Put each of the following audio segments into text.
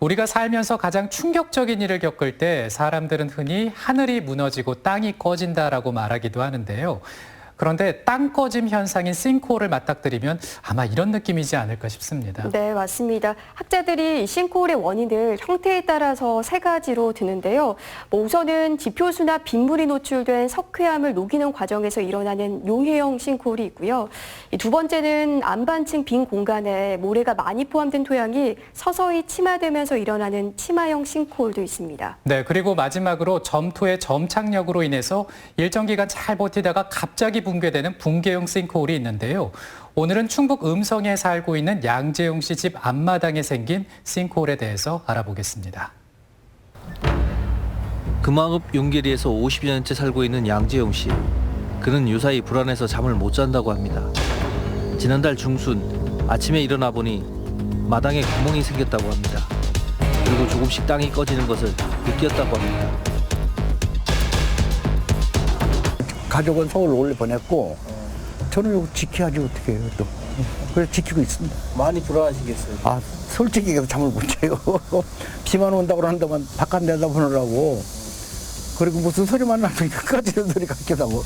우리가 살면서 가장 충격적인 일을 겪을 때 사람들은 흔히 하늘이 무너지고 땅이 꺼진다라고 말하기도 하는데요. 그런데 땅 꺼짐 현상인 싱크홀을 맞닥뜨리면 아마 이런 느낌이지 않을까 싶습니다. 네, 맞습니다. 학자들이 이 싱크홀의 원인을 형태에 따라서 세 가지로 드는데요. 우선은 지표수나 빗물이 노출된 석회암을 녹이는 과정에서 일어나는 용해형 싱크홀이 있고요. 두 번째는 안반층 빈 공간에 모래가 많이 포함된 토양이 서서히 침하되면서 일어나는 침하형 싱크홀도 있습니다. 네, 그리고 마지막으로 점토의 점착력으로 인해서 일정 기간 잘 버티다가 갑자기 붕괴되는 붕괴형 싱크홀이 있는데요. 오늘은 충북 음성에 살고 있는 양재용 씨 집 앞마당에 생긴 싱크홀에 대해서 알아보겠습니다. 금왕읍 용계리에서 50년째 살고 있는 양재용 씨. 그는 유사히 불안해서 잠을 못 잔다고 합니다. 지난달 중순 아침에 일어나 보니 마당에 구멍이 생겼다고 합니다. 그리고 조금씩 땅이 꺼지는 것을 느꼈다고 합니다. 가족은 서울로 올려 보냈고 저는 이거 지켜야지 어떻게 해요 또. 그래서 지키고 있습니다. 많이 불안하시겠어요? 아 솔직히 얘기해서 잠을 못 자요. 비만 온다고 그런다면 바깥 내다보느라고. 그리고 무슨 소리만 나면 끝까지 이런 소리 같기도 하고.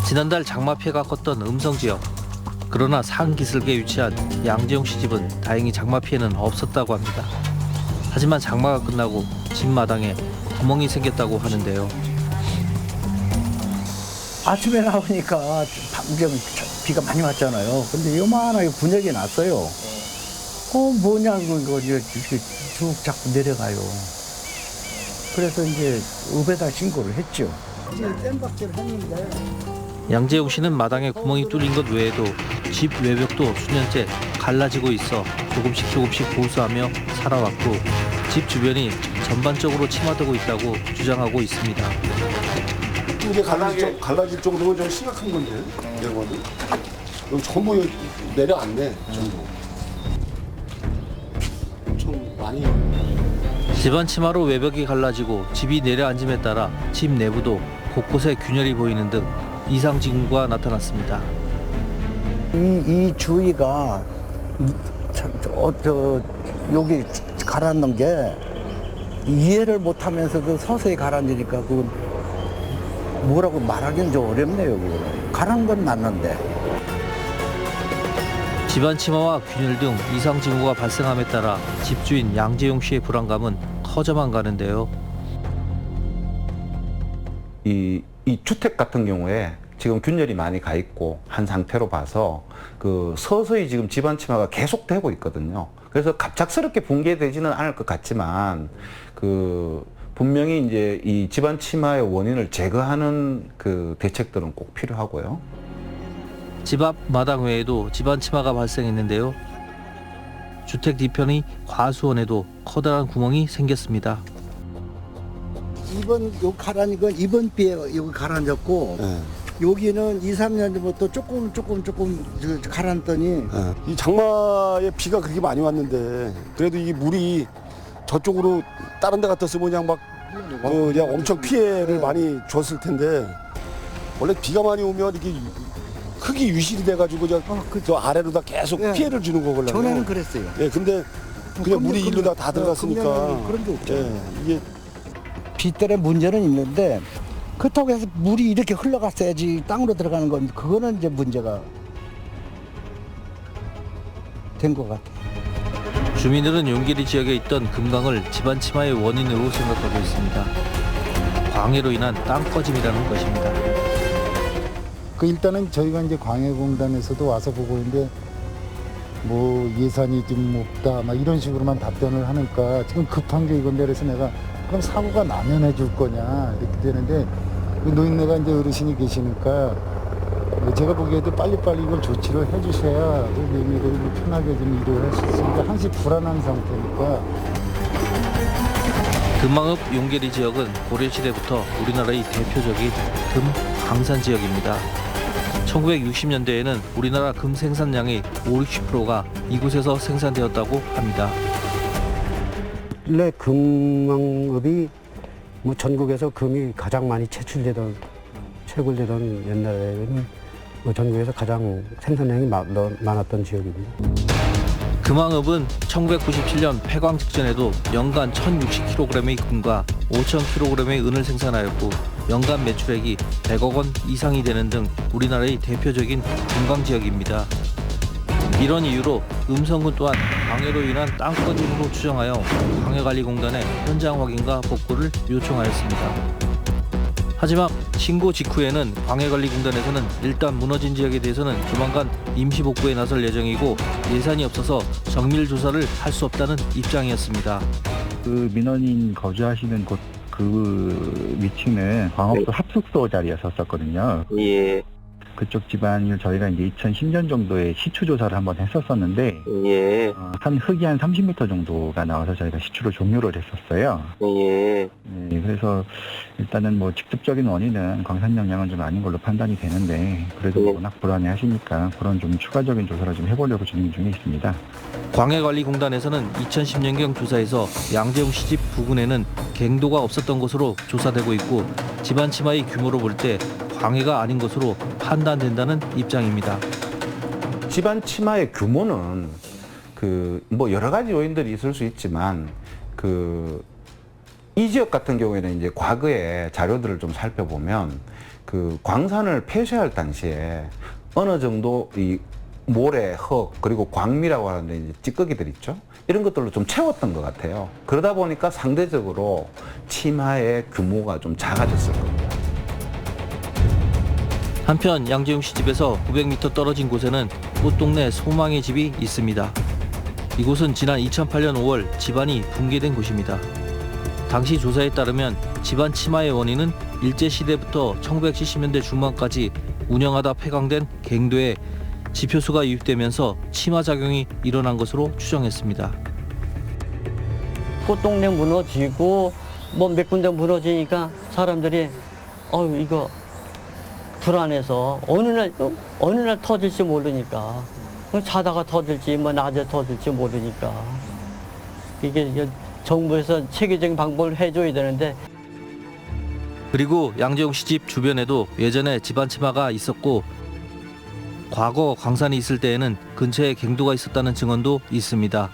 지난달 장마 피해가 컸던 음성 지역. 그러나 상기슭에 위치한 양재용 씨 집은 다행히 장마 피해는 없었다고 합니다. 하지만 장마가 끝나고 집 마당에 구멍이 생겼다고 하는데요. 아침에 나오니까 방금 비가 많이 왔잖아요. 근데 요만하게 분역이 났어요. 뭐냐고 이거 이렇게 쭉 자꾸 내려가요. 그래서 이제 읍에다 신고를 했죠. 뗏박질을 했는데. 양재용 씨는 마당에 구멍이 뚫린 것 외에도 집 외벽도 수년째 갈라지고 있어 조금씩 보수하며 살아왔고 집 주변이 전반적으로 침하되고 있다고 주장하고 있습니다. 이게 갈라질 정도면 좀 심각한 건데, 이런 거는. 여기 전부 내려앉네, 전부. 좀 많이. 집안 침하로 외벽이 갈라지고 집이 내려앉음에 따라 집 내부도 곳곳에 균열이 보이는 등 이상 징후가 나타났습니다. 이 주위가 여기 가라앉는 게 이해를 못하면서도 서서히 가라앉으니까 그건 뭐라고 말하기는 좀 어렵네요. 그거는. 가라앉은 건 맞는데. 집안 침하와 균열 등 이상 징후가 발생함에 따라 집주인 양재용 씨의 불안감은 커져만 가는데요. 이 주택 같은 경우에 지금 균열이 많이 가 있고 한 상태로 봐서 서서히 지금 집안 침하가 계속되고 있거든요. 그래서 갑작스럽게 붕괴되지는 않을 것 같지만 분명히 이제 이 집안 침하의 원인을 제거하는 대책들은 꼭 필요하고요. 집 앞 마당 외에도 집안 침하가 발생했는데요. 주택 뒤편의 과수원에도 커다란 구멍이 생겼습니다. 이번 요 가라앉은 건 이번 비에 여기 가라앉았고 네. 여기는 2, 3년 전부터 조금 가라앉더니 이 장마에 비가 그렇게 많이 왔는데, 그래도 이 물이 저쪽으로 다른 데 갔었으면 그냥 엄청 피해를 많이 줬을 텐데, 원래 비가 많이 오면 이게 흙이 유실이 돼가지고 저 아래로 다 계속 예. 피해를 주는 거거든요. 전에는 그랬어요. 예, 근데 그냥 물이 일로 다 들어갔으니까. 그런 게 없죠. 예, 이게 비 때문에 문제는 있는데 그렇다고 해서 물이 이렇게 흘러갔어야지 땅으로 들어가는 건 그거는 이제 문제가 된 것 같아요. 주민들은 용계리 지역에 있던 금강을 집안 침하의 원인으로 생각하고 있습니다. 광해로 인한 땅 꺼짐이라는 것입니다. 일단은 저희가 이제 광해공단에서도 와서 보고 있는데 뭐 예산이 좀 없다 막 이런 식으로만 답변을 하니까 지금 급한 게 이건데 그래서 내가 그럼 사고가 나면 해줄 거냐 이렇게 되는데 노인네가 이제 어르신이 계시니까 제가 보기에도 빨리빨리 이걸 조치를 해주셔야 노인네들이 편하게 좀 일을 할 수 있으니까 항상 불안한 상태니까. 금왕읍 용계리 지역은 고려시대부터 우리나라의 대표적인 금 강산 지역입니다. 1960년대에는 우리나라 금 생산량의 50~60%가 이곳에서 생산되었다고 합니다. 원래 금왕읍이 뭐 전국에서 금이 가장 많이 채굴되던 옛날에는 뭐 전국에서 가장 생산량이 많았던 지역입니다. 금왕읍은 1997년 폐광 직전에도 연간 1,060kg의 금과 5,000kg의 은을 생산하였고 연간 매출액이 100억 원 이상이 되는 등 우리나라의 대표적인 금광 지역입니다. 이런 이유로 음성군 또한 광해로 인한 땅 꺼짐으로 추정하여 광해관리공단에 현장 확인과 복구를 요청하였습니다. 하지만 신고 직후에는 광해관리공단에서는 일단 무너진 지역에 대해서는 조만간 임시복구에 나설 예정이고 예산이 없어서 정밀 조사를 할 수 없다는 입장이었습니다. 그 민원인 거주하시는 곳 그 위치는 광업소 합숙소 자리였었거든요. 예. 그쪽 집안을 저희가 이제 2010년 정도에 시추 조사를 한번 했었었는데, 예. 한 흙이 한 30m 정도가 나와서 저희가 시추를 종료를 했었어요. 예. 네, 그래서 일단은 뭐 직접적인 원인은 광산 영향은 좀 아닌 걸로 판단이 되는데, 그래도 예. 워낙 불안해하시니까 그런 좀 추가적인 조사를 좀 해보려고 진행 중에 있습니다. 광해관리공단에서는 2010년경 조사에서 양재용 씨 집 부근에는 갱도가 없었던 것으로 조사되고 있고 집안 침하의 규모로 볼 때 광해가 아닌 것으로 판단된다는 입장입니다. 집안 침하의 규모는 뭐 여러 가지 요인들이 있을 수 있지만 이 지역 같은 경우에는 이제 과거의 자료들을 좀 살펴보면 광산을 폐쇄할 당시에 어느 정도 이 모래, 흙, 그리고 광미라고 하는데 이제 찌꺼기들 있죠. 이런 것들로 좀 채웠던 것 같아요. 그러다 보니까 상대적으로 침하의 규모가 좀 작아졌을 겁니다. 한편 양재용 씨 집에서 900m 떨어진 곳에는 꽃동네 소망의 집이 있습니다. 이곳은 지난 2008년 5월 집안이 붕괴된 곳입니다. 당시 조사에 따르면 집안 침하의 원인은 일제시대부터 1970년대 중반까지 운영하다 폐광된 갱도에 지표수가 유입되면서 침하작용이 일어난 것으로 추정했습니다. 꽃동네 무너지고 뭐 몇 군데 무너지니까 사람들이 이거 불안해서 어느 날 터질지 모르니까 자다가 터질지 뭐 낮에 터질지 모르니까 이게 정부에서 체계적인 방법을 해줘야 되는데. 그리고 양재용 씨 집 주변에도 예전에 집안 침하가 있었고 과거 광산이 있을 때에는 근처에 갱도가 있었다는 증언도 있습니다.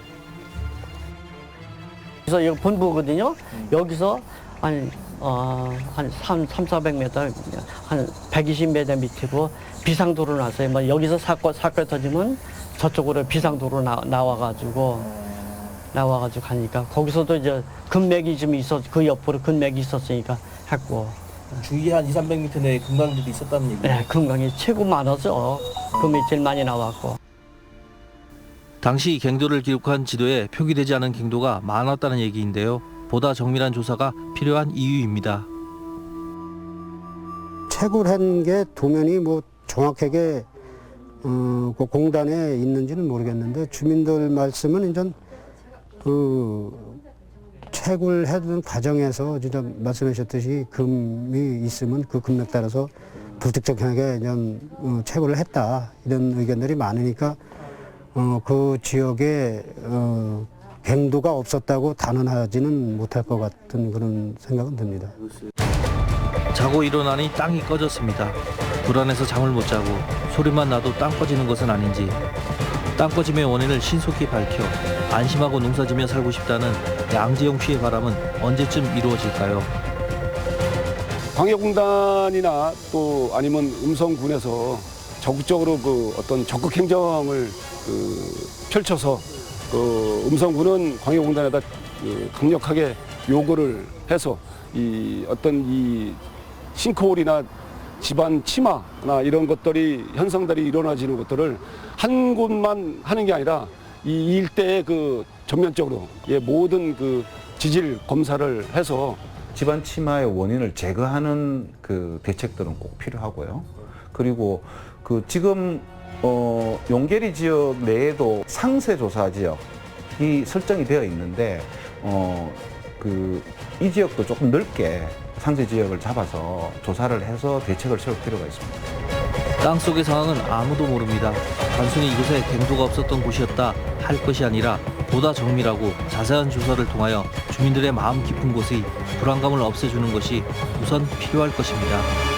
그래서 여기 본부거든요. 여기서 한 300-400m, 한 120m 밑으로 비상도로 나서요. 뭐 여기서 사건 터지면 저쪽으로 비상도로 나와가지고 가니까 거기서도 이제 금맥이 좀 그 옆으로 금맥이 있었으니까 했고. 주위에 한 200-300m 내에 금강들이 있었다는 얘기예요? 네, 금강이 최고 많았죠. 금이 제일 많이 나왔고. 당시 갱도를 기록한 지도에 표기되지 않은 갱도가 많았다는 얘기인데요. 보다 정밀한 조사가 필요한 이유입니다. 채굴한 게 도면이 뭐 정확하게 그 공단에 있는지는 모르겠는데 주민들 말씀은 이제 채굴해둔 과정에서 진짜 말씀하셨듯이 금이 있으면 그 금맥 따라서 불특정하게 채굴을 했다 이런 의견들이 많으니까 그 지역에 갱도가 없었다고 단언하지는 못할 것 같은 그런 생각은 듭니다. 자고 일어나니 땅이 꺼졌습니다. 불안해서 잠을 못 자고 소리만 나도 땅 꺼지는 것은 아닌지 땅 꺼짐의 원인을 신속히 밝혀 안심하고 농사지며 살고 싶다는 양재용 씨의 바람은 언제쯤 이루어질까요? 광해공단이나 또 아니면 음성군에서 적극적으로 어떤 적극 행정을 펼쳐서 음성군은 광해공단에다 강력하게 요구를 해서 이 싱크홀이나 집안 침하나 이런 것들이 현상들이 일어나지는 것들을 한 곳만 하는 게 아니라 이 일대에 전면적으로 모든 지질 검사를 해서 집안 침하의 원인을 제거하는 대책들은 꼭 필요하고요. 그리고 지금 용계리 지역 내에도 상세 조사 지역이 설정이 되어 있는데 이 지역도 조금 넓게 상세 지역을 잡아서 조사를 해서 대책을 세울 필요가 있습니다. 땅속의 상황은 아무도 모릅니다. 단순히 이곳에 갱도가 없었던 곳이었다 할 것이 아니라 보다 정밀하고 자세한 조사를 통하여 주민들의 마음 깊은 곳의 불안감을 없애주는 것이 우선 필요할 것입니다.